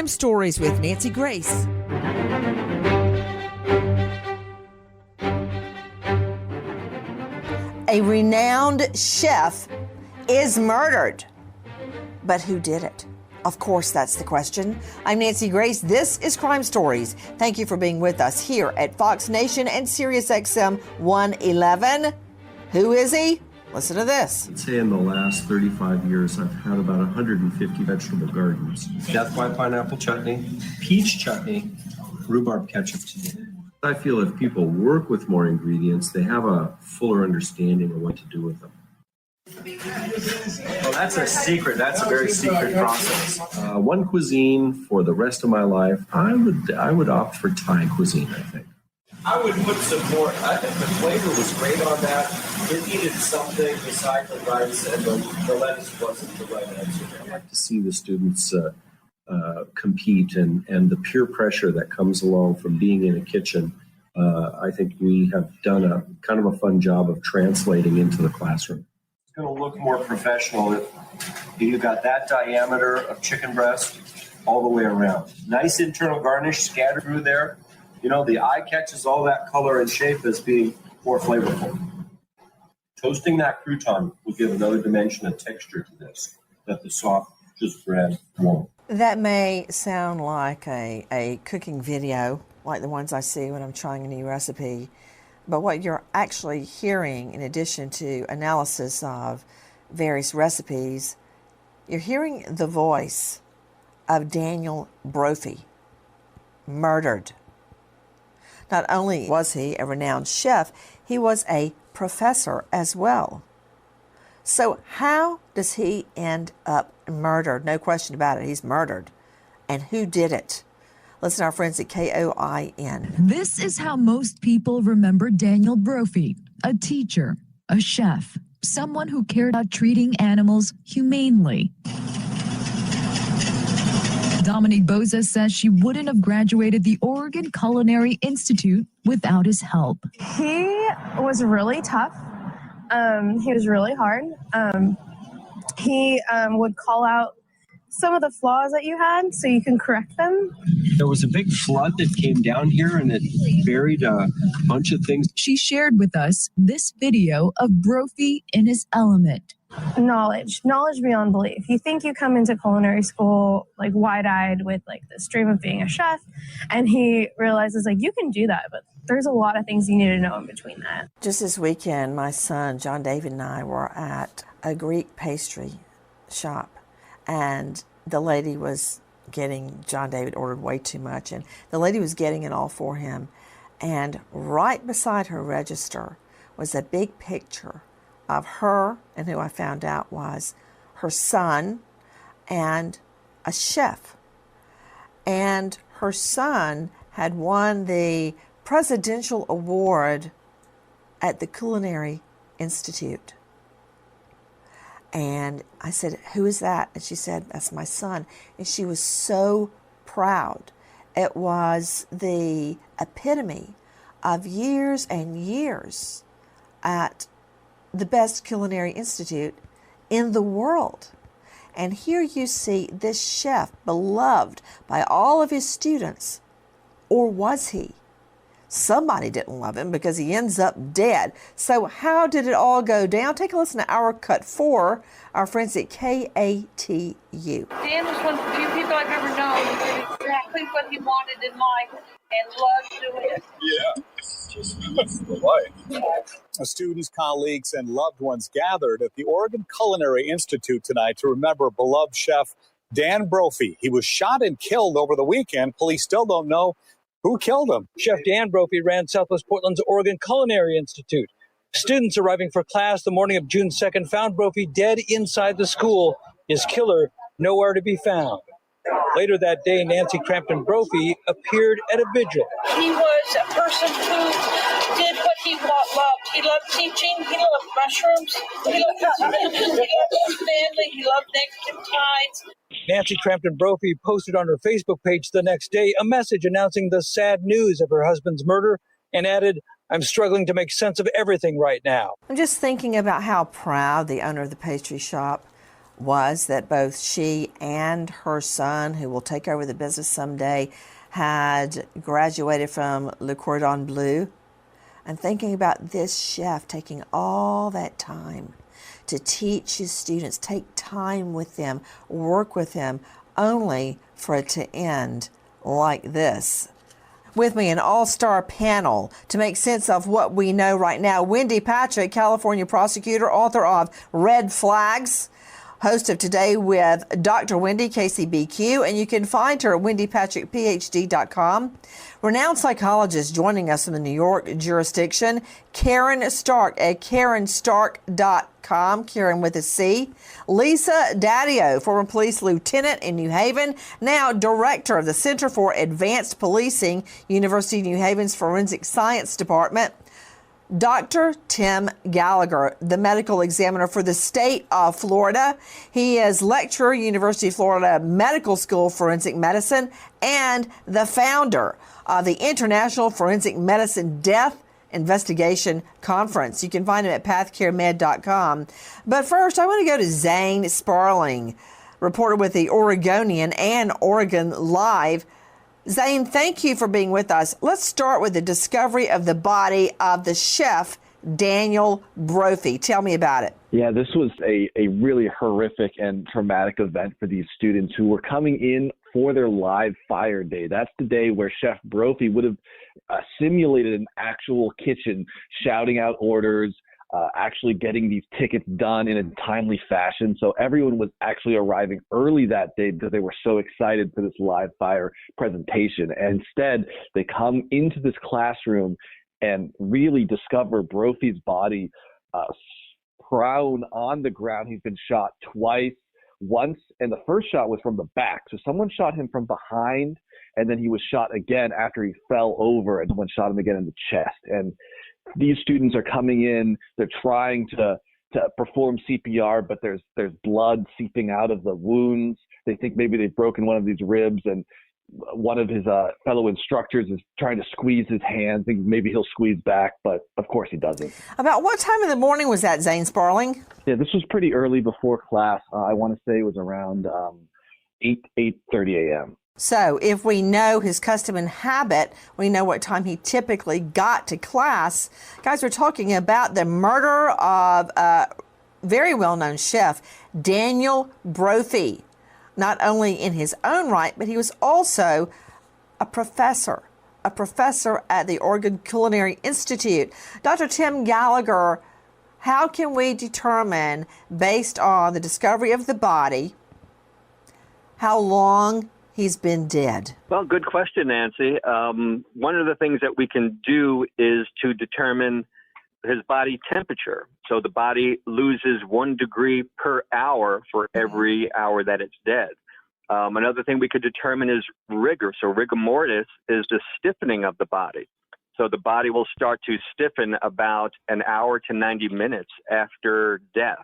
Crime Stories with Nancy Grace. A renowned chef is murdered. But who did it? Of course, that's the question. I'm Nancy Grace. This is Crime Stories. Thank you for being with us here at Fox Nation and Sirius XM 111. Who is he? Listen to this. I'd say in the last 35 years, I've had about 150 vegetable gardens. Death by pineapple chutney, peach chutney, rhubarb ketchup today. I feel if people work with more ingredients, they have a fuller understanding of what to do with them. Well, that's a secret. That's a very secret process. One cuisine for the rest of my life, I would opt for Thai cuisine, I think. I would put some more. I think the flavor was great on that. It needed something besides the rice, and the lettuce wasn't the right answer. I like to see the students compete and the peer pressure that comes along from being in a kitchen. I think we have done a kind of a fun job of translating into the classroom. It's going to look more professional if you've got that diameter of chicken breast all the way around. Nice internal garnish scattered through there. You know, the eye catches all that color and shape as being more flavorful. Toasting that crouton will give another dimension of texture to this that the soft, just bread won't. That may sound like a cooking video, like the ones I see when I'm trying a new recipe. But what you're actually hearing, in addition to analysis of various recipes, you're hearing the voice of Daniel Brophy, murdered. Not only was he a renowned chef, he was a professor as well. So how does he end up murdered? No question about it, he's murdered. And who did it? Listen to our friends at KOIN. This is how most people remember Daniel Brophy, a teacher, a chef, someone who cared about treating animals humanely. Dominique Boza says she wouldn't have graduated the Oregon Culinary Institute without his help. He was really tough. He was really hard. He would call out some of the flaws that you had so you can correct them. There was a big flood that came down here and it buried a bunch of things. She shared with us this video of Brophy in his element. Knowledge beyond belief. You think you come into culinary school like wide-eyed with like this dream of being a chef, and he realizes like you can do that, but there's a lot of things you need to know in between that. Just this weekend, my son, John David, and I were at a Greek pastry shop, and the lady was getting, John David ordered way too much, and the lady was getting it all for him. And right beside her register was a big picture of her, and who I found out was her son and a chef. And her son had won the presidential award at the Culinary Institute. And I said, "Who is that?" And she said, "That's my son." And she was so proud. It was the epitome of years and years at the best culinary institute in the world. And here you see this chef beloved by all of his students. Or was he? Somebody didn't love him because he ends up dead. So how did it all go down? Take a listen to our cut for our friends at KATU. Dan was one of the few people I've ever known who did exactly what he wanted in life and loved doing it. Yeah, it's just that's the life. Students, colleagues, and loved ones gathered at the Oregon Culinary Institute tonight to remember beloved chef Dan Brophy. He was shot and killed over the weekend. Police still don't know who killed him. Chef Dan Brophy ran Southwest Portland's Oregon Culinary Institute. Students arriving for class the morning of June 2nd found Brophy dead inside the school, his killer nowhere to be found. Later that day, Nancy Crampton Brophy appeared at a vigil. He was a person who did what he loved. He loved teaching. He loved mushrooms. He loved his family. He loved negative tides. Nancy Crampton Brophy posted on her Facebook page the next day a message announcing the sad news of her husband's murder and added, "I'm struggling to make sense of everything right now." I'm just thinking about how proud the owner of the pastry shop was that both she and her son, who will take over the business someday, had graduated from Le Cordon Bleu. And thinking about this chef taking all that time to teach his students, take time with them, work with them, only for it to end like this. With me, an all-star panel to make sense of what we know right now. Wendy Patrick, California prosecutor, author of Red Flags, host of Today with Dr. Wendy, KCBQ, and you can find her at wendypatrickphd.com. Renowned psychologist joining us from the New York jurisdiction, Karen Stark at karenstark.com, Karen with a C. Lisa Daddio, former police lieutenant in New Haven, now director of the Center for Advanced Policing, University of New Haven's Forensic Science Department. Dr. Tim Gallagher, the medical examiner for the state of Florida. He is lecturer, University of Florida Medical School Forensic Medicine, and the founder of the International Forensic Medicine Death Investigation Conference. You can find him at pathcaremed.com. But first, I want to go to Zane Sparling, reporter with the Oregonian and Oregon Live. Zane, thank you for being with us. Let's start with the discovery of the body of the chef, Daniel Brophy. Tell me about it. Yeah, this was a really horrific and traumatic event for these students who were coming in for their live fire day. That's the day where Chef Brophy would have simulated an actual kitchen, shouting out orders, actually getting these tickets done in a timely fashion. So everyone was actually arriving early that day because they were so excited for this live fire presentation. And instead, they come into this classroom and really discover Brophy's body prone on the ground. He's been shot twice, once, and the first shot was from the back. So someone shot him from behind, and then he was shot again after he fell over, and someone shot him again in the chest. And these students are coming in, they're trying to perform CPR, but there's blood seeping out of the wounds. They think maybe they've broken one of these ribs, and one of his fellow instructors is trying to squeeze his hand, thinking maybe he'll squeeze back, but of course he doesn't. About what time of the morning was that, Zane Sparling? Yeah, this was pretty early before class. I want to say it was around 8:30 a.m. So if we know his custom and habit, we know what time he typically got to class. Guys, we're talking about the murder of a very well-known chef, Daniel Brophy. Not only in his own right, but he was also a professor at the Oregon Culinary Institute. Dr. Tim Gallagher, how can we determine, based on the discovery of the body, how long he's been dead? Well, good question, Nancy. One of the things that we can do is to determine his body temperature. So the body loses 1 degree per hour for every hour that it's dead. Another thing we could determine is rigor. So rigor mortis is the stiffening of the body. So the body will start to stiffen about an hour to 90 minutes after death.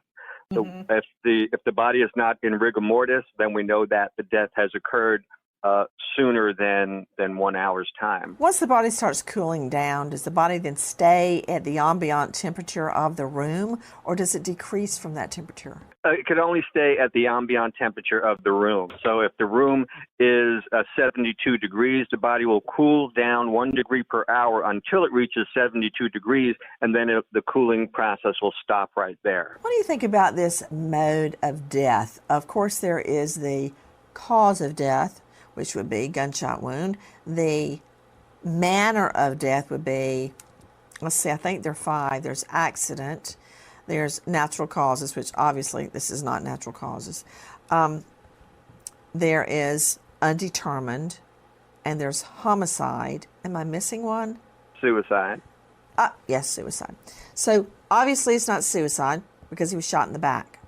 So if the body is not in rigor mortis, then we know that the death has occurred sooner than 1 hour's time. Once the body starts cooling down, does the body then stay at the ambient temperature of the room, or does it decrease from that temperature? It could only stay at the ambient temperature of the room. So if the room is 72 degrees, the body will cool down 1 degree per hour until it reaches 72 degrees, and then the cooling process will stop right there. What do you think about this mode of death? Of course, there is the cause of death, which would be gunshot wound. The manner of death would be, let's see, I think there are 5. There's accident, there's natural causes, which obviously this is not natural causes. There is undetermined, and there's homicide. Am I missing one? Suicide. Yes, suicide. So obviously it's not suicide because he was shot in the back.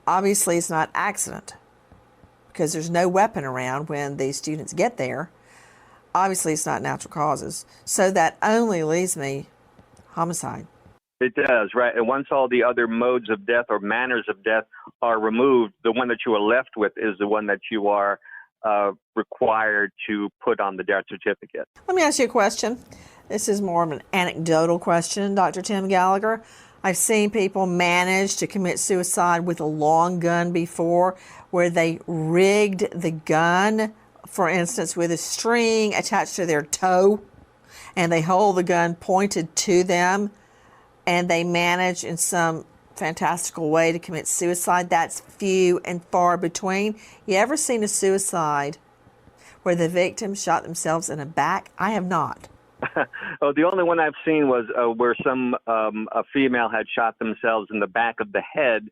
Obviously it's not accident because there's no weapon around when the students get there. Obviously it's not natural causes. So that only leaves me homicide. It does, right. And once all the other modes of death or manners of death are removed, the one that you are left with is the one that you are required to put on the death certificate. Let me ask you a question. This is more of an anecdotal question, Dr. Tim Gallagher. I've seen people manage to commit suicide with a long gun before, where they rigged the gun, for instance, with a string attached to their toe, and they hold the gun pointed to them, and they manage in some fantastical way to commit suicide. That's few and far between. You ever seen a suicide where the victim shot themselves in the back? I have not. Oh, the only one I've seen was where a female had shot themselves in the back of the head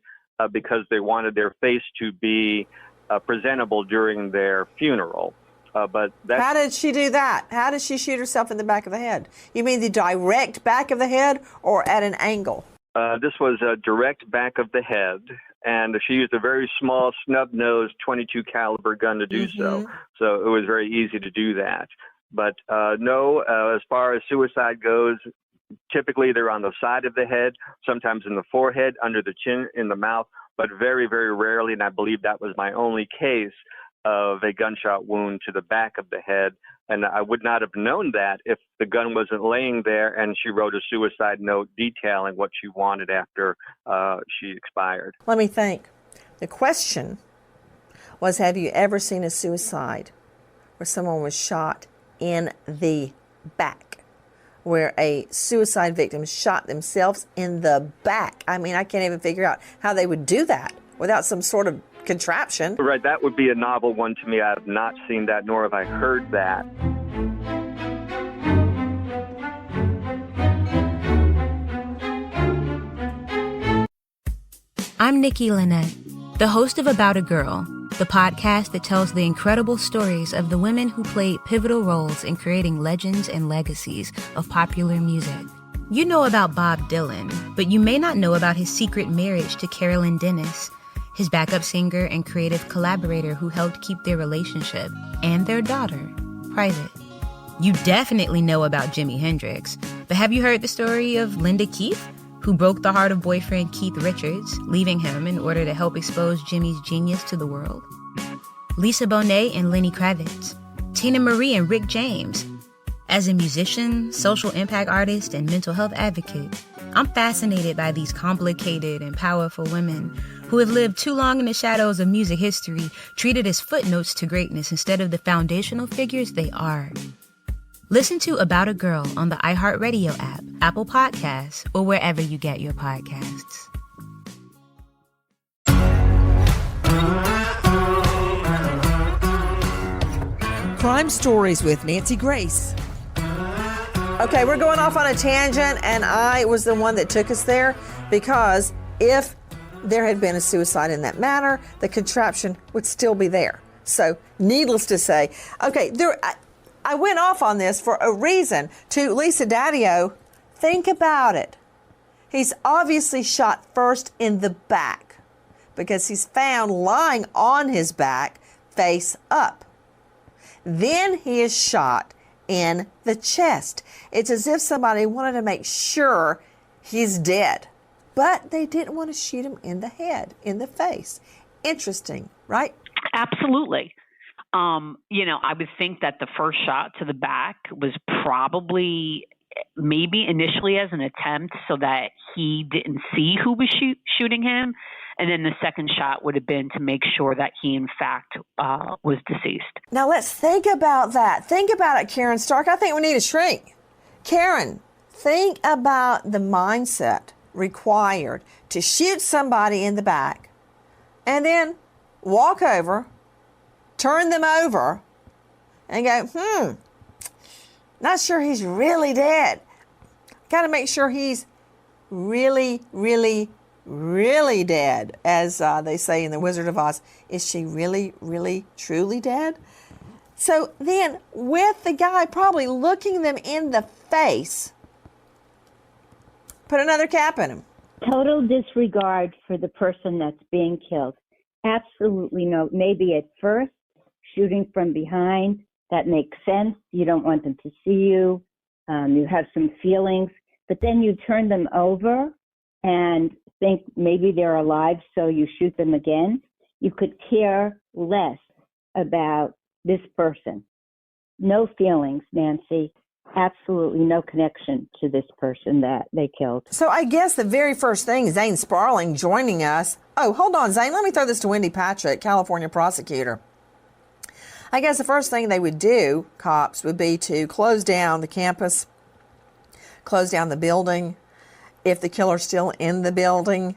because they wanted their face to be presentable during their funeral. But how did she do that? How did she shoot herself in the back of the head? You mean the direct back of the head or at an angle? This was a direct back of the head, and she used a very small snub-nosed .22 caliber gun to do so. So it was very easy to do that. But no, as far as suicide goes, typically they're on the side of the head, sometimes in the forehead, under the chin, in the mouth, but very, very rarely, and I believe that was my only case of a gunshot wound to the back of the head. And I would not have known that if the gun wasn't laying there and she wrote a suicide note detailing what she wanted after she expired. Let me think. The question was, have you ever seen a suicide where someone was shot in the back, where a suicide victim shot themselves in the back? I mean, I can't even figure out how they would do that without some sort of contraption. Right, that would be a novel one to me. I have not seen that, nor have I heard that. I'm Nikki Lynette, the host of About a Girl, the podcast that tells the incredible stories of the women who played pivotal roles in creating legends and legacies of popular music. You know about Bob Dylan, but you may not know about his secret marriage to Carolyn Dennis, his backup singer and creative collaborator who helped keep their relationship and their daughter private. You definitely know about Jimi Hendrix, but have you heard the story of Linda Keith, who broke the heart of boyfriend Keith Richards, leaving him in order to help expose Jimmy's genius to the world? Lisa Bonet and Lenny Kravitz, Tina Marie and Rick James. As a musician, social impact artist, and mental health advocate, I'm fascinated by these complicated and powerful women who have lived too long in the shadows of music history, treated as footnotes to greatness instead of the foundational figures they are. Listen to About a Girl on the iHeartRadio app, Apple Podcasts, or wherever you get your podcasts. Crime Stories with Nancy Grace. Okay, we're going off on a tangent, and I was the one that took us there because if there had been a suicide in that manner, the contraption would still be there. So, needless to say, okay, I went off on this for a reason. To Lisa Daddio, think about it. He's obviously shot first in the back because he's found lying on his back, face up. Then he is shot in the chest. It's as if somebody wanted to make sure he's dead, but they didn't want to shoot him in the head, in the face. Interesting, right? Absolutely. I would think that the first shot to the back was probably maybe initially as an attempt so that he didn't see who was shooting him. And then the second shot would have been to make sure that he, in fact, was deceased. Now, let's think about that. Think about it, Karen Stark. I think we need a shrink. Karen, think about the mindset required to shoot somebody in the back and then walk over, turn them over, and go, not sure he's really dead. Got to make sure he's really, really, really dead, as they say in The Wizard of Oz. Is she really, really, truly dead? So then, with the guy probably looking them in the face, put another cap in him. Total disregard for the person that's being killed. Absolutely no. Maybe at first, shooting from behind, that makes sense. You don't want them to see you. You have some feelings, but then you turn them over and think maybe they're alive, so you shoot them again. You could care less about this person. No feelings, Nancy. absolutely no connection to this person that they killed. So I guess the very first thing, Zane Sparling joining us. Oh, hold on, Zane. Let me throw this to Wendy Patrick, California prosecutor. I guess the first thing they would do, cops, would be to close down the campus, close down the building. If the killer's still in the building,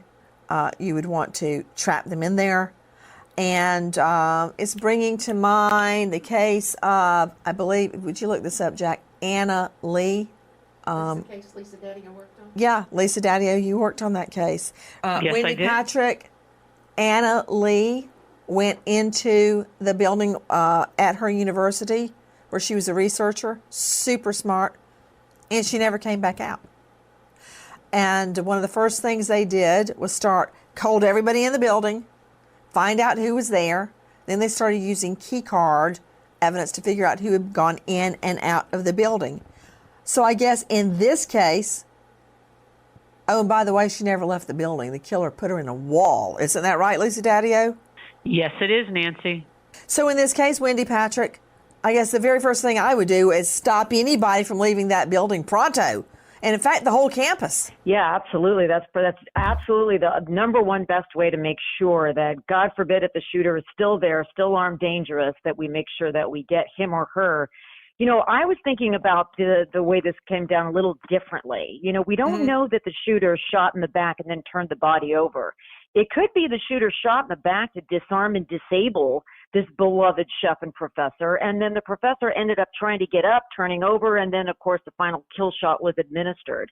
you would want to trap them in there. And it's bringing to mind the case of, I believe, would you look this up, Jack? Anna Lee. That's the case Lisa Daddio worked on? Yeah, Lisa Daddio, you worked on that case. Yes, Wendy I did. Patrick, Anna Lee went into the building at her university where she was a researcher, super smart, and she never came back out. And one of the first things they did was cold everybody in the building, find out who was there. Then they started using key card evidence to figure out who had gone in and out of the building. So I guess in this case, oh, and by the way, she never left the building. The killer put her in a wall. Isn't that right, Lisa Daddio? Yes, it is, Nancy. So in this case, Wendy Patrick, I guess the very first thing I would do is stop anybody from leaving that building pronto. And in fact, the whole campus. Yeah, absolutely. That's absolutely the number one best way to make sure that, God forbid, if the shooter is still there, still armed, dangerous, that we make sure that we get him or her. You know, I was thinking about the way this came down a little differently. You know, we don't know that the shooter shot in the back and then turned the body over. It could be the shooter shot in the back to disarm and disable this beloved chef and professor, and then the professor ended up trying to get up, turning over, and then, of course, the final kill shot was administered.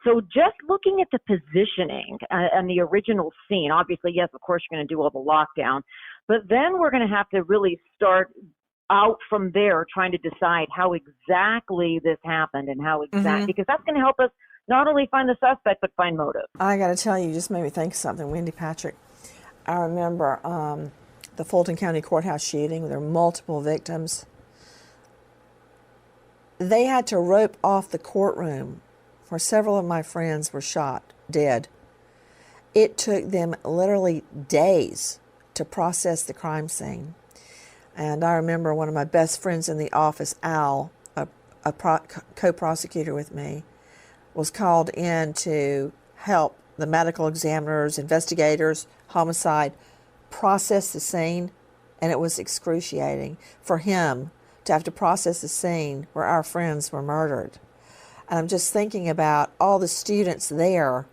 So just looking at the positioning and the original scene, obviously, yes, of course, you're going to do all the lockdown, but then we're going to have to really start out from there trying to decide how exactly this happened and how exactly, because that's going to help us not only find the suspect, but find motive. I got to tell you, just made me think of something, Wendy Patrick. I remember the Fulton County Courthouse shooting. There were multiple victims. They had to rope off the courtroom where several of my friends were shot, dead. It took them literally days to process the crime scene. And I remember one of my best friends in the office, Al, a co-prosecutor with me, was called in to help the medical examiners, investigators, homicide, process the scene, and it was excruciating for him to have to process the scene where our friends were murdered. And I'm just thinking about all the students there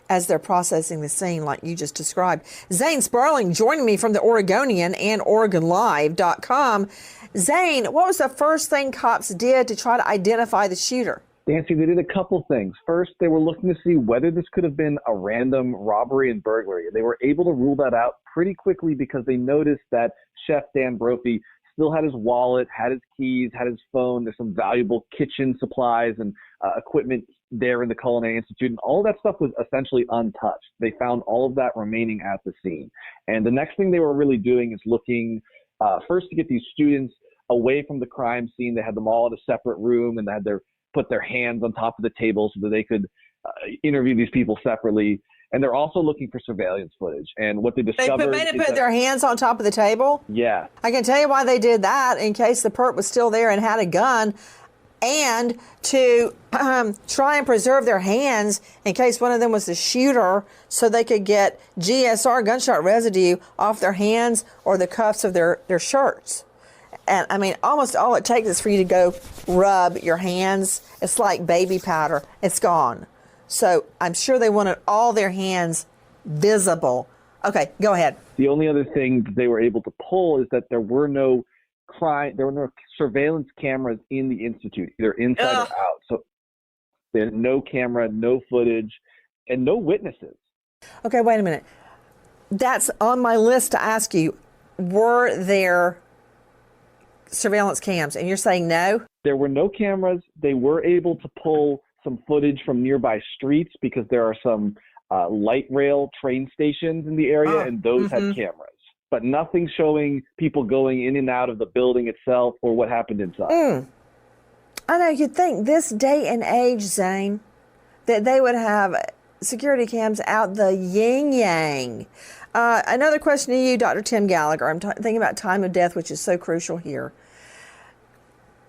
as they're processing the scene like you just described. Zane Sparling joining me from the Oregonian and OregonLive.com. Zane, what was the first thing cops did to try to identify the shooter? Nancy, they did a couple things. First, they were looking to see whether this could have been a random robbery and burglary. They were able to rule that out pretty quickly because they noticed that Chef Dan Brophy still had his wallet, had his keys, had his phone. There's some valuable kitchen supplies and equipment there in the Culinary Institute, and all that stuff was essentially untouched. They found all of that remaining at the scene. And the next thing they were really doing is looking first to get these students away from the crime scene. They had them all in a separate room, and they had put their hands on top of the table so that they could interview these people separately. And they're also looking for surveillance footage. And what they discovered They put their hands on top of the table? Yeah. I can tell you why they did that, in case the perp was still there and had a gun, and to try and preserve their hands in case one of them was the shooter, so they could get GSR, gunshot residue, off their hands or the cuffs of their shirts. And I mean, almost all it takes is for you to go rub your hands. It's like baby powder. It's gone. So I'm sure they wanted all their hands visible. Okay, go ahead. The only other thing they were able to pull is that there were no surveillance cameras in the Institute, either inside or out. So there's no camera, no footage, and no witnesses. Okay, wait a minute. That's on my list to ask you. Were there surveillance cams? And you're saying no? There were no cameras. They were able to pull some footage from nearby streets because there are some light rail train stations in the area, and those had cameras. But nothing showing people going in and out of the building itself or what happened inside. I know, you'd think this day and age, Zane, that they would have security cams out the yin-yang. Another question to you, Dr. Tim Gallagher. I'm thinking about time of death, which is so crucial here.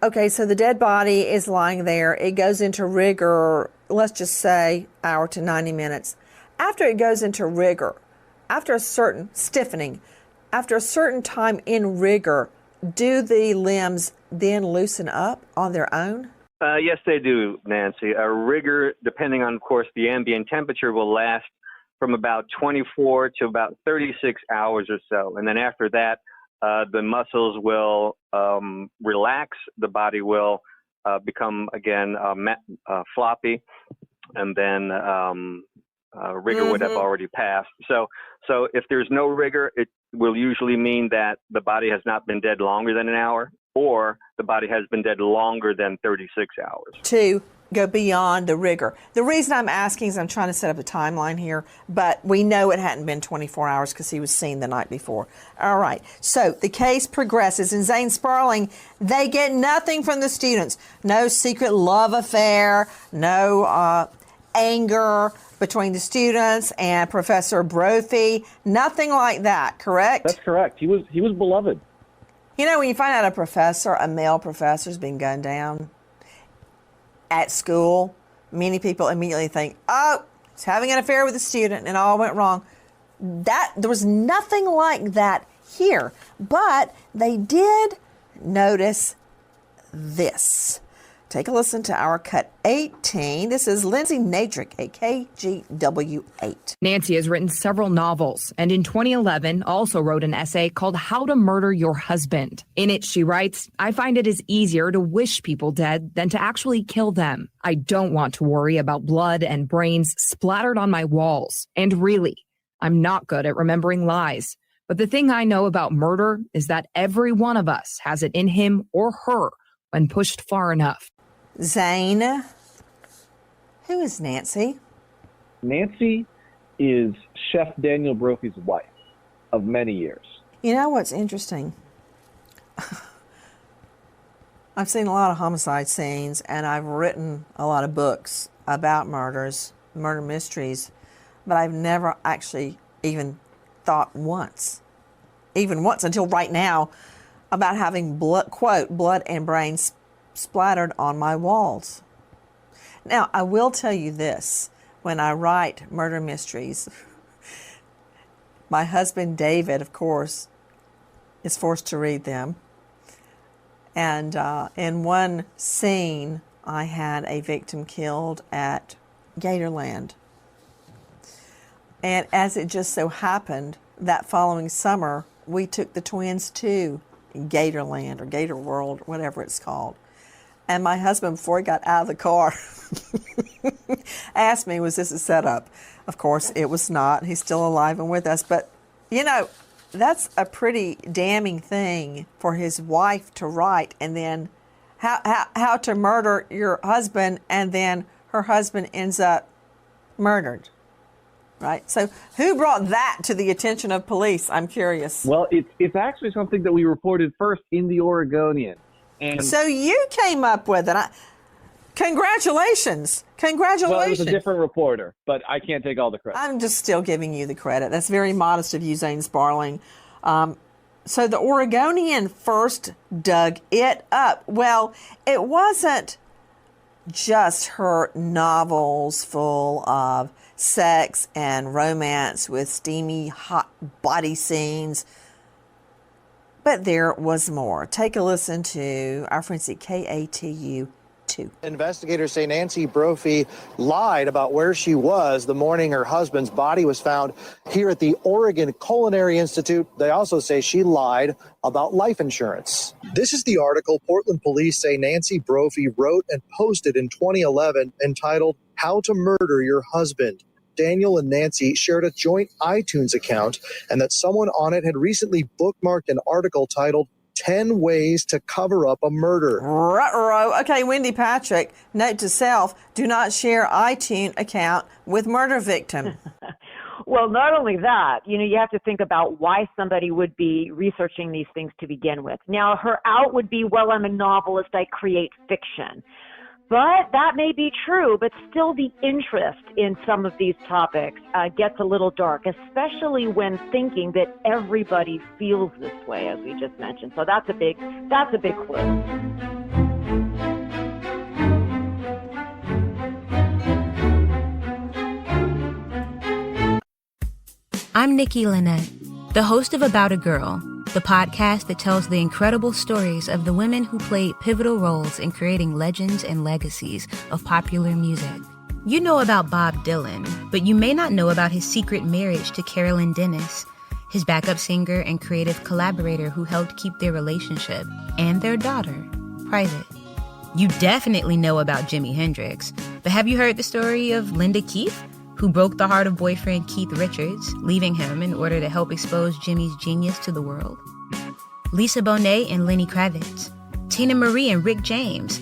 Okay, so the dead body is lying there. It goes into rigor, let's just say hour to 90 minutes. After it goes into rigor, after a certain stiffening, after a certain time in rigor, do the limbs then loosen up on their own? Yes, they do, Nancy. Rigor, depending on, of course, the ambient temperature, will last from about 24 to about 36 hours or so. And then after that, the muscles will relax, the body will become, again, floppy, and then rigor would have already passed. So if there's no rigor, it will usually mean that the body has not been dead longer than an hour, or the body has been dead longer than 36 hours. To go beyond the rigor. The reason I'm asking is I'm trying to set up a timeline here, but we know it hadn't been 24 hours because he was seen the night before. All right, so the case progresses. In Zane Sparling, they get nothing from the students. No secret love affair, no anger between the students and Professor Brophy. Nothing like that, correct? That's correct. He was beloved. You know, when you find out a male professor, has been gunned down at school, many people immediately think, oh, he's having an affair with a student and all went wrong. There was nothing like that here, but they did notice this. Take a listen to our cut 18. This is Lindsay Nadrick, a KGW8. Nancy has written several novels, and in 2011 also wrote an essay called How to Murder Your Husband. In it, she writes, I find it is easier to wish people dead than to actually kill them. I don't want to worry about blood and brains splattered on my walls. And really, I'm not good at remembering lies. But the thing I know about murder is that every one of us has it in him or her when pushed far enough. Zane, who is Nancy? Nancy is Chef Daniel Brophy's wife of many years. You know what's interesting? I've seen a lot of homicide scenes, and I've written a lot of books about murders, murder mysteries, but I've never actually even thought once until right now, about having blood and brains splattered on my walls. Now, I will tell you this. When I write murder mysteries, my husband, David, of course, is forced to read them. And in one scene, I had a victim killed at Gatorland. And as it just so happened, that following summer, we took the twins to Gatorland or Gator World, whatever it's called. And my husband, before he got out of the car, asked me, was this a setup? Of course, it was not. He's still alive and with us. But, you know, that's a pretty damning thing for his wife to write. And then how to murder your husband, and then her husband ends up murdered. Right? So who brought that to the attention of police? I'm curious. Well, it's actually something that we reported first in the Oregonian. And so you came up with it. Congratulations. Congratulations. Well, it was a different reporter, but I can't take all the credit. I'm just still giving you the credit. That's very modest of you, Zane Sparling. So the Oregonian first dug it up. Well, it wasn't just her novels full of sex and romance with steamy, hot body scenes. But there was more. Take a listen to our friends at KATU 2. Investigators say Nancy Brophy lied about where she was the morning her husband's body was found here at the Oregon Culinary Institute. They also say she lied about life insurance. This is the article Portland police say Nancy Brophy wrote and posted in 2011 entitled How to Murder Your Husband. Daniel and Nancy shared a joint iTunes account, and that someone on it had recently bookmarked an article titled 10 Ways to Cover Up a Murder. Ruh-roh. Okay, Wendy Patrick, note to self, do not share iTunes account with murder victim. Well, not only that, you have to think about why somebody would be researching these things to begin with. Now, her out would be, well, I'm a novelist, I create fiction. But that may be true, but still the interest in some of these topics gets a little dark, especially when thinking that everybody feels this way, as we just mentioned. So that's a big clue. I'm Nikki Lynette, the host of About a Girl, the podcast that tells the incredible stories of the women who played pivotal roles in creating legends and legacies of popular music. You know about Bob Dylan, but you may not know about his secret marriage to Carolyn Dennis, his backup singer and creative collaborator who helped keep their relationship and their daughter private. You definitely know about Jimi Hendrix, but have you heard the story of Linda Keith, who broke the heart of boyfriend Keith Richards, leaving him in order to help expose Jimmy's genius to the world? Lisa Bonet and Lenny Kravitz, Tina Marie and Rick James.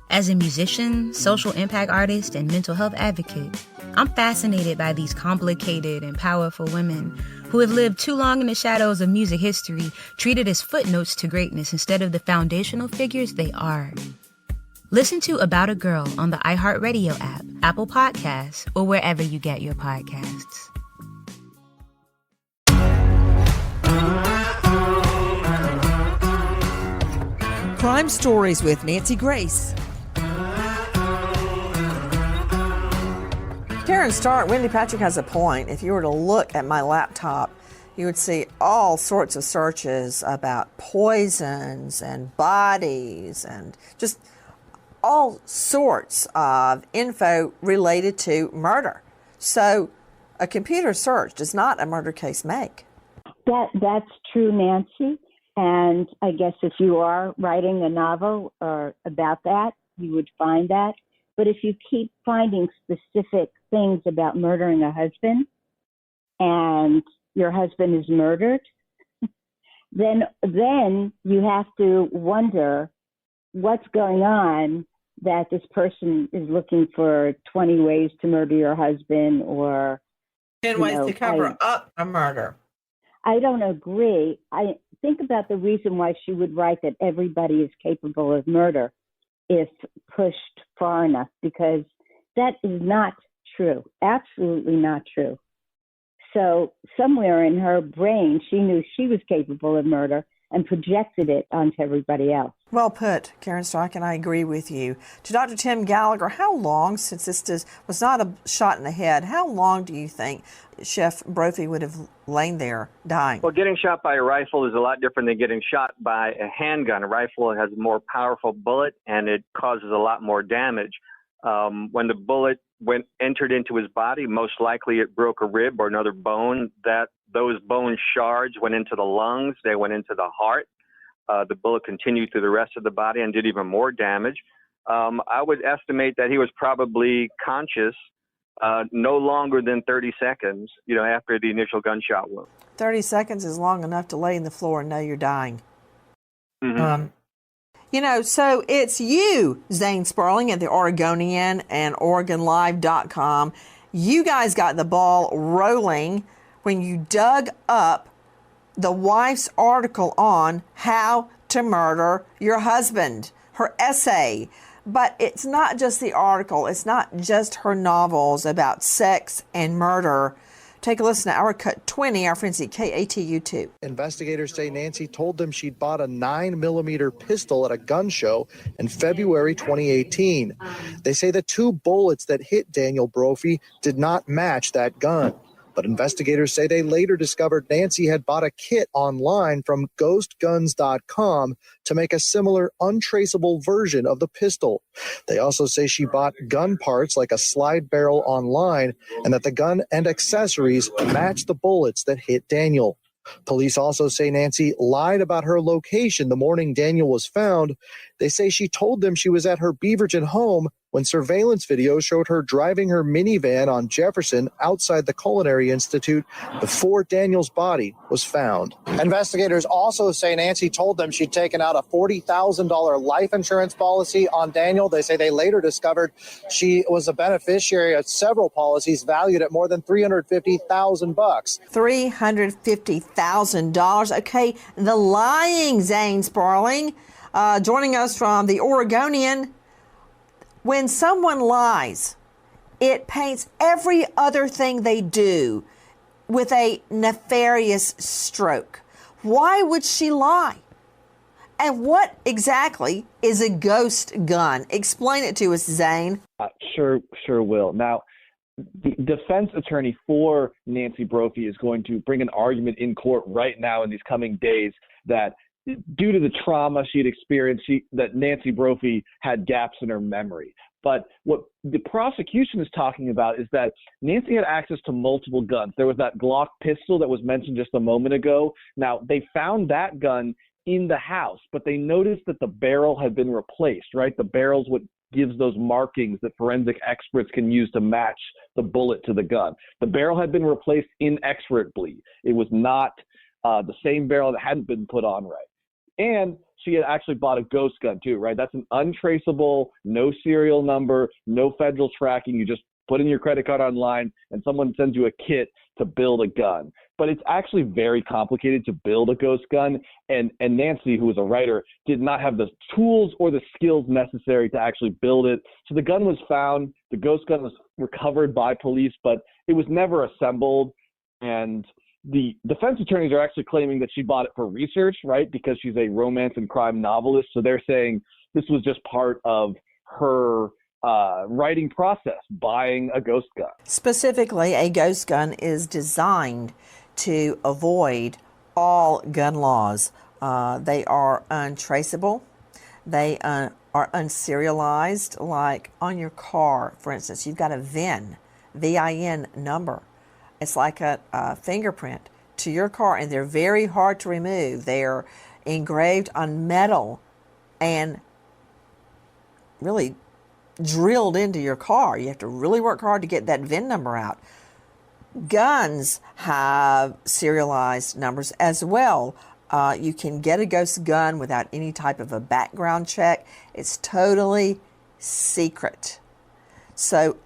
As a musician, social impact artist, and mental health advocate, I'm fascinated by these complicated and powerful women who have lived too long in the shadows of music history, treated as footnotes to greatness instead of the foundational figures they are. Listen to About a Girl on the iHeartRadio app, Apple Podcasts, or wherever you get your podcasts. Crime Stories with Nancy Grace. Karen Stark, Wendy Patrick has a point. If you were to look at my laptop, you would see all sorts of searches about poisons and bodies and just all sorts of info related to murder. So a computer search does not a murder case make. That's true, Nancy. And I guess if you are writing a novel or about that, you would find that. But if you keep finding specific things about murdering a husband and your husband is murdered, then you have to wonder what's going on, that this person is looking for 20 ways to murder your husband or 10 ways to cover up a murder. I don't agree. I think about the reason why she would write that everybody is capable of murder if pushed far enough, because that is not true. Absolutely not true. So somewhere in her brain, she knew she was capable of murder and projected it onto everybody else. Well put, Karen Stark, and I agree with you. To Dr. Tim Gallagher, how long, since this was not a shot in the head, how long do you think Chef Brophy would have lain there dying? Well, getting shot by a rifle is a lot different than getting shot by a handgun. A rifle has a more powerful bullet, and it causes a lot more damage. When the bullet entered into his body, most likely it broke a rib or another bone. Those bone shards went into the lungs. They went into the heart. The bullet continued through the rest of the body and did even more damage. I would estimate that he was probably conscious no longer than 30 seconds, after the initial gunshot wound. 30 seconds is long enough to lay in the floor and know you're dying. Mm-hmm. So it's you, Zane Sperling at the Oregonian and OregonLive.com. You guys got the ball rolling when you dug up the wife's article on how to murder your husband, her essay. But it's not just the article. It's not just her novels about sex and murder. Take a listen to our cut 20, our friends at KATU2. Investigators say Nancy told them she'd bought a 9mm pistol at a gun show in February 2018. They say the 2 bullets that hit Daniel Brophy did not match that gun. But investigators say they later discovered Nancy had bought a kit online from ghostguns.com to make a similar untraceable version of the pistol. They also say she bought gun parts like a slide barrel online and that the gun and accessories matched the bullets that hit Daniel. Police also say Nancy lied about her location the morning Daniel was found. They say she told them she was at her Beaverton home when surveillance video showed her driving her minivan on Jefferson outside the Culinary Institute before Daniel's body was found. Investigators also say Nancy told them she'd taken out a $40,000 life insurance policy on Daniel. They say they later discovered she was a beneficiary of several policies valued at more than $350,000. $350,000. Okay, the lying, Zane Sperling, joining us from the Oregonian. When someone lies, it paints every other thing they do with a nefarious stroke. Why would she lie? And what exactly is a ghost gun? Explain it to us, Zane. Sure will. Now, the defense attorney for Nancy Brophy is going to bring an argument in court right now in these coming days that due to the trauma she had experienced, that Nancy Brophy had gaps in her memory. But what the prosecution is talking about is that Nancy had access to multiple guns. There was that Glock pistol that was mentioned just a moment ago. Now, they found that gun in the house, but they noticed that the barrel had been replaced, right? The barrel's what gives those markings that forensic experts can use to match the bullet to the gun. The barrel had been replaced inexorably. It was not the same barrel that hadn't been put on right. And she had actually bought a ghost gun too, right? That's an untraceable, no serial number, no federal tracking. You just put in your credit card online and someone sends you a kit to build a gun. But it's actually very complicated to build a ghost gun. And Nancy, who was a writer, did not have the tools or the skills necessary to actually build it. So the gun was found, the ghost gun was recovered by police, but it was never assembled. And the defense attorneys are actually claiming that she bought it for research, right? Because she's a romance and crime novelist. So they're saying this was just part of her writing process, buying a ghost gun. Specifically, a ghost gun is designed to avoid all gun laws. They are untraceable. They are unserialized. Like on your car, for instance, you've got a VIN number. It's like a fingerprint to your car, and they're very hard to remove. They are engraved on metal and really drilled into your car. You have to really work hard to get that VIN number out. Guns have serialized numbers as well. You can get a ghost gun without any type of a background check. It's totally secret. So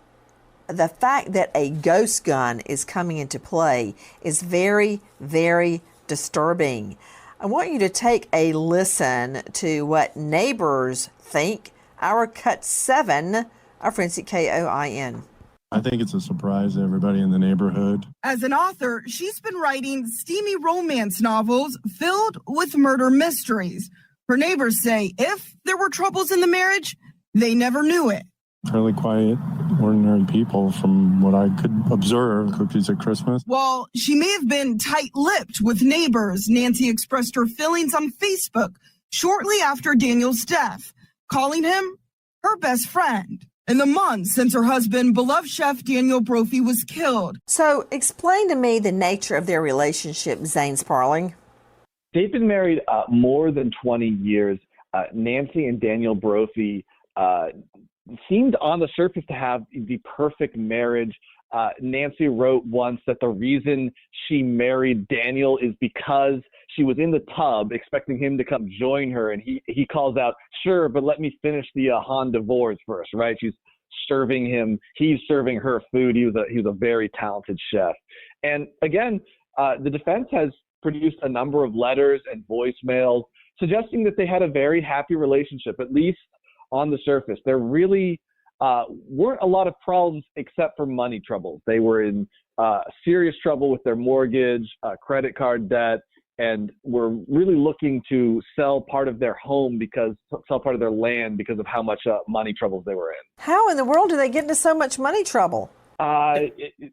the fact that a ghost gun is coming into play is very, very disturbing. I want you to take a listen to what neighbors think. Our Cut 7, our friends at KOIN. I think it's a surprise to everybody in the neighborhood. As an author, she's been writing steamy romance novels filled with murder mysteries. Her neighbors say if there were troubles in the marriage, they never knew it. Fairly quiet, ordinary people from what I could observe. Cookies at Christmas. While she may have been tight-lipped with neighbors, Nancy expressed her feelings on Facebook shortly after Daniel's death, calling him her best friend. In the months since her husband, beloved chef Daniel Brophy, was killed. So explain to me the nature of their relationship, Zane Sparling. They've been married more than 20 years. Nancy and Daniel Brophy seemed on the surface to have the perfect marriage. Nancy wrote once that the reason she married Daniel is because she was in the tub expecting him to come join her, and he calls out, "Sure, but let me finish the Han divorce first," right? She's serving him, he's serving her food. He was a very talented chef. And again, the defense has produced a number of letters and voicemails suggesting that they had a very happy relationship, at least on the surface. There really weren't a lot of problems except for money troubles. They were in serious trouble with their mortgage, credit card debt, and were really looking to sell part of their home sell part of their land because of how much money troubles they were in. How in the world do they get into so much money trouble? It's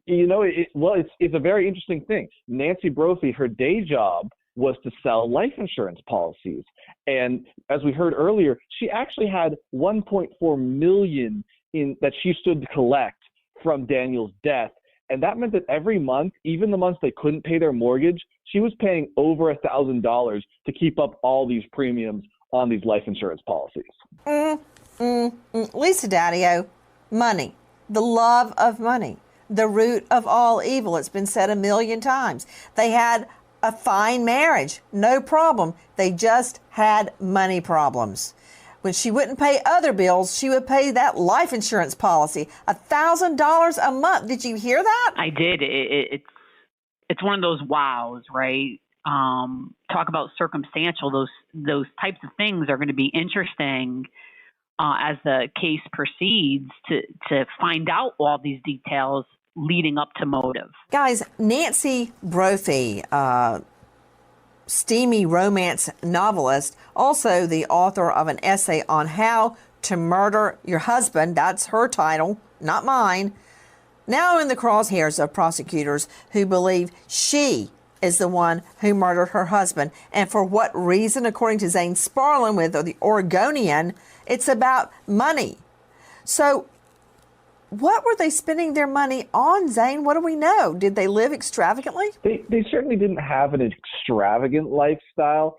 a very interesting thing. Nancy Brophy, her day job was to sell life insurance policies. And as we heard earlier, she actually had $1.4 million that she stood to collect from Daniel's death. And that meant that every month, even the months they couldn't pay their mortgage, she was paying over $1,000 to keep up all these premiums on these life insurance policies. Lisa Daddio, money, the love of money, the root of all evil. It's been said a million times. They had a fine marriage, no problem. They just had money problems. When she wouldn't pay other bills, she would pay that life insurance policy, $1,000 a month. Did you hear that? I did. It's one of those wows, right? Talk about circumstantial. Those types of things are going to be interesting as the case proceeds to find out all these details leading up to motive. Guys, Nancy Brophy, steamy romance novelist, also the author of an essay on how to murder your husband. That's her title, not mine. now in the crosshairs of prosecutors who believe she is the one who murdered her husband. And for what reason? According to Zane Sparlin with the Oregonian, it's about money. So what were they spending their money on, Zane? What do we know? Did they live extravagantly? They certainly didn't have an extravagant lifestyle.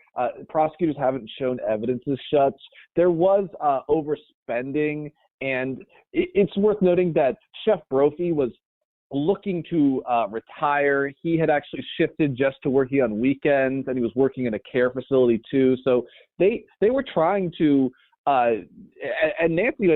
Prosecutors haven't shown evidence as such. There was overspending, and it's worth noting that Chef Brophy was looking to retire. He had actually shifted just to working on weekends, and he was working in a care facility too. So they were trying to and Nancy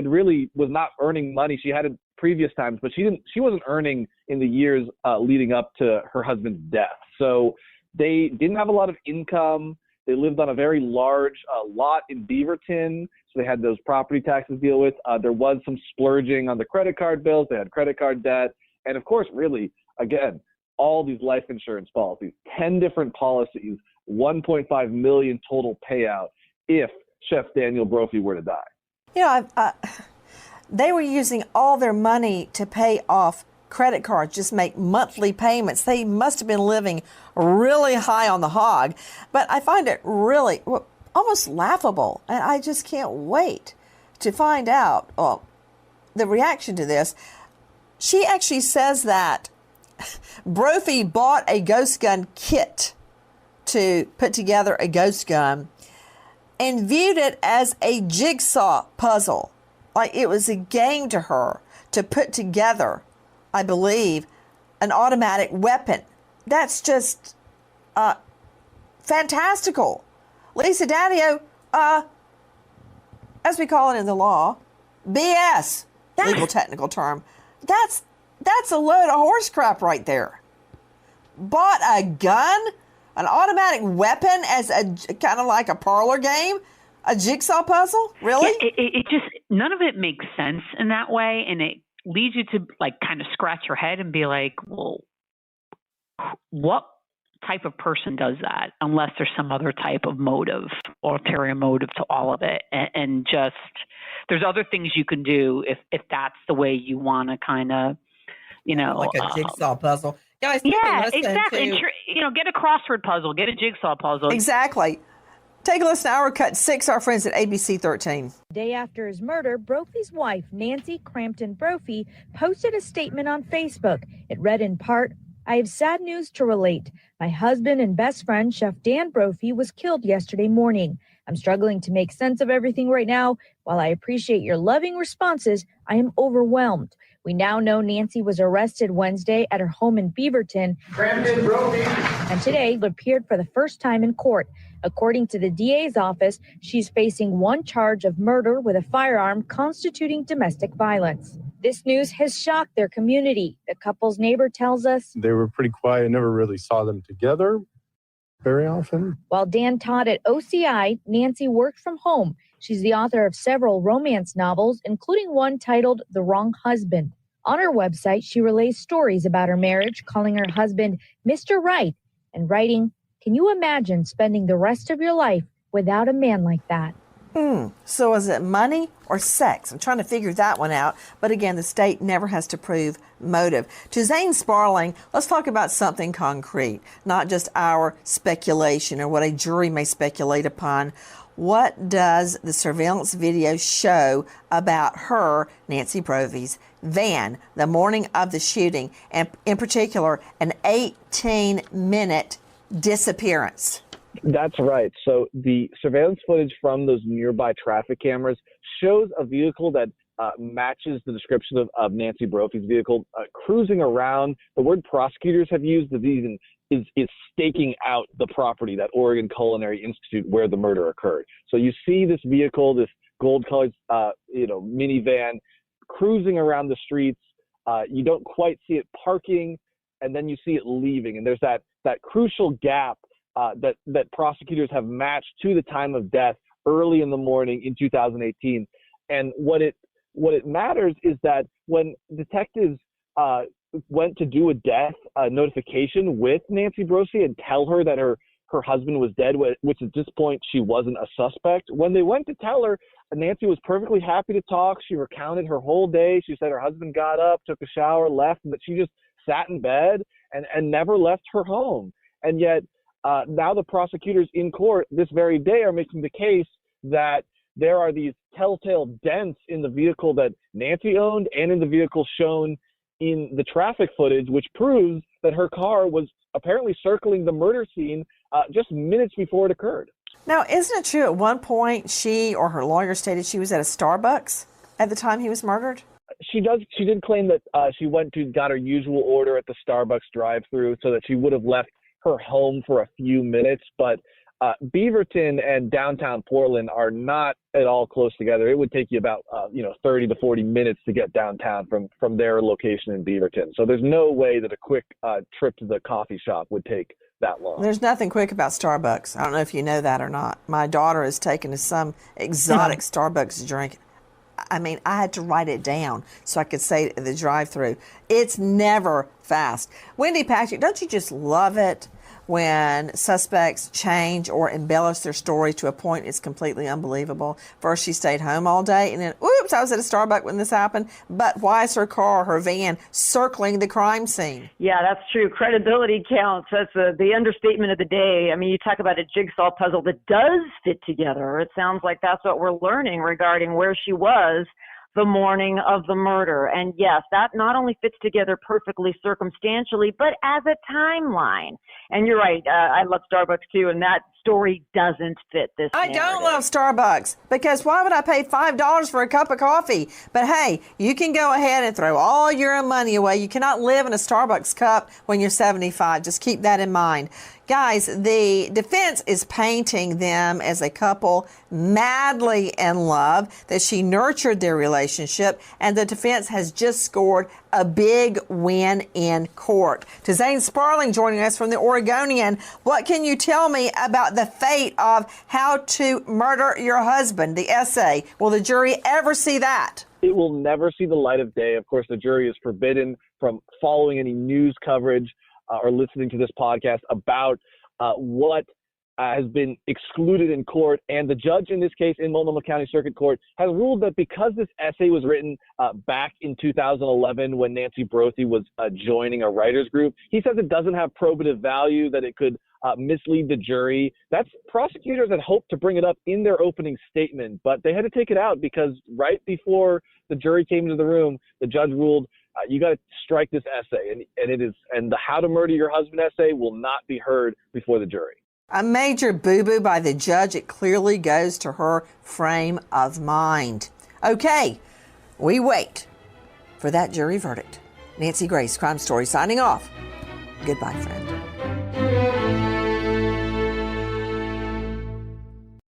was not earning money. She had in previous times, but she wasn't earning in the years leading up to her husband's death. So they didn't have a lot of income. They lived on a very large lot in Beaverton, so they had those property taxes to deal with. There was some splurging on the credit card bills. They had credit card debt. And of course, really, again, all these life insurance policies, 10 different policies, $1.5 million total payout if Chef Daniel Brophy were to die. You know, they were using all their money to pay off credit cards, just make monthly payments. They must have been living really high on the hog. But I find it really almost laughable. And I just can't wait to find out the reaction to this. She actually says that Brophy bought a ghost gun kit to put together a ghost gun and viewed it as a jigsaw puzzle. Like it was a game to her to put together, I believe, an automatic weapon. That's just fantastical. Lisa Daddio, as we call it in the law, BS, legal technical term. That's a load of horse crap right there. Bought a gun, an automatic weapon as a kind of like a parlor game, a jigsaw puzzle? Really? Yeah, it just, none of it makes sense in that way. And it leads you to like kind of scratch your head and be like, well, what type of person does that? Unless there's some other type of motive or ulterior motive to all of it. And just, there's other things you can do if that's the way you want to kind of, you know, like a jigsaw puzzle. Guys, yeah, exactly. Get a crossword puzzle, get a jigsaw puzzle. Exactly. Take a listen to our cut 6, our friends at ABC 13. Day after his murder, Brophy's wife, Nancy Crampton Brophy, posted a statement on Facebook. It read in part, "I have sad news to relate. My husband and best friend, Chef Dan Brophy, was killed yesterday morning. I'm struggling to make sense of everything right now. While I appreciate your loving responses, I am overwhelmed. We now know Nancy was arrested Wednesday at her home in Beaverton. Crampton Brophy. And today appeared for the first time in court. According to the DA's office, she's facing one charge of murder with a firearm constituting domestic violence. This news has shocked their community. The couple's neighbor tells us They were pretty quiet. I never really saw them together very often. While Dan taught at OCI, Nancy worked from home. She's the author of several romance novels, including one titled The Wrong Husband. On her website, she relays stories about her marriage, calling her husband Mr. Right, and writing, "Can you imagine spending the rest of your life without a man like that?" So is it money or sex? I'm trying to figure that one out. But again, the state never has to prove motive. To Zane Sparling, let's talk about something concrete, not just our speculation or what a jury may speculate upon. What does the surveillance video show about her, Nancy Brophy's, van the morning of the shooting, and in particular, an 18-minute disappearance? That's right. So the surveillance footage from those nearby traffic cameras shows a vehicle that matches the description of Nancy Brophy's vehicle cruising around. The word prosecutors have used is staking out the property, that Oregon Culinary Institute where the murder occurred. So you see this vehicle, this gold-colored minivan cruising around the streets. You don't quite see it parking, and then you see it leaving. And there's that crucial gap that prosecutors have matched to the time of death early in the morning in 2018. And what it matters is that when detectives went to do a death notification with Nancy Brophy and tell her that her her husband was dead, which at this point she wasn't a suspect. When they went to tell her, Nancy was perfectly happy to talk. She recounted her whole day. She said her husband got up, took a shower, left, and that she just sat in bed and never left her home. And yet now the prosecutors in court this very day are making the case that there are these telltale dents in the vehicle that Nancy owned and in the vehicle shown in the traffic footage, which proves that her car was apparently circling the murder scene just minutes before it occurred. Now, isn't it true at one point she or her lawyer stated she was at a Starbucks at the time he was murdered? She did claim that she got her usual order at the Starbucks drive-thru so that she would have left her home for a few minutes, but Beaverton and downtown Portland are not at all close together. It would take you about 30 to 40 minutes to get downtown from their location in Beaverton. So there's no way that a quick trip to the coffee shop would take that long. There's nothing quick about Starbucks. I don't know if you know that or not. My daughter has taken to some exotic Starbucks drink. I mean, I had to write it down so I could say it at the drive-thru. It's never fast. Wendy Patrick, don't you just love it when suspects change or embellish their story to a point it's completely unbelievable? First, she stayed home all day, and then, oops, I was at a Starbucks when this happened. But why is her car, her van, circling the crime scene? Yeah, that's true. Credibility counts. That's the understatement of the day. I mean, you talk about a jigsaw puzzle that does fit together. It sounds like that's what we're learning regarding where she was the morning of the murder. And yes, that not only fits together perfectly circumstantially, but as a timeline. And you're right, I love Starbucks too, and that story doesn't fit this narrative. I don't love Starbucks because why would I pay $5 for a cup of coffee? But hey, you can go ahead and throw all your money away. You cannot live in a Starbucks cup when you're 75. Just keep that in mind. Guys, the defense is painting them as a couple madly in love, that she nurtured their relationship, and the defense has just scored a big win in court. To Zane Sparling joining us from the Oregonian, what can you tell me about the fate of How to Murder Your Husband, the essay? Will the jury ever see that? It will never see the light of day. Of course, the jury is forbidden from following any news coverage or listening to this podcast about what has been excluded in court. And the judge in this case in Multnomah County Circuit Court has ruled that because this essay was written back in 2011 when Nancy Brophy was joining a writers group, he says it doesn't have probative value, that it could mislead the jury. Prosecutors had hoped to bring it up in their opening statement, but they had to take it out because right before the jury came into the room, the judge ruled, you got to strike this essay, and the How to Murder Your Husband essay will not be heard before the jury. A major boo-boo by the judge. It clearly goes to her frame of mind. Okay, we wait for that jury verdict. Nancy Grace, Crime Story, signing off. Goodbye, friend.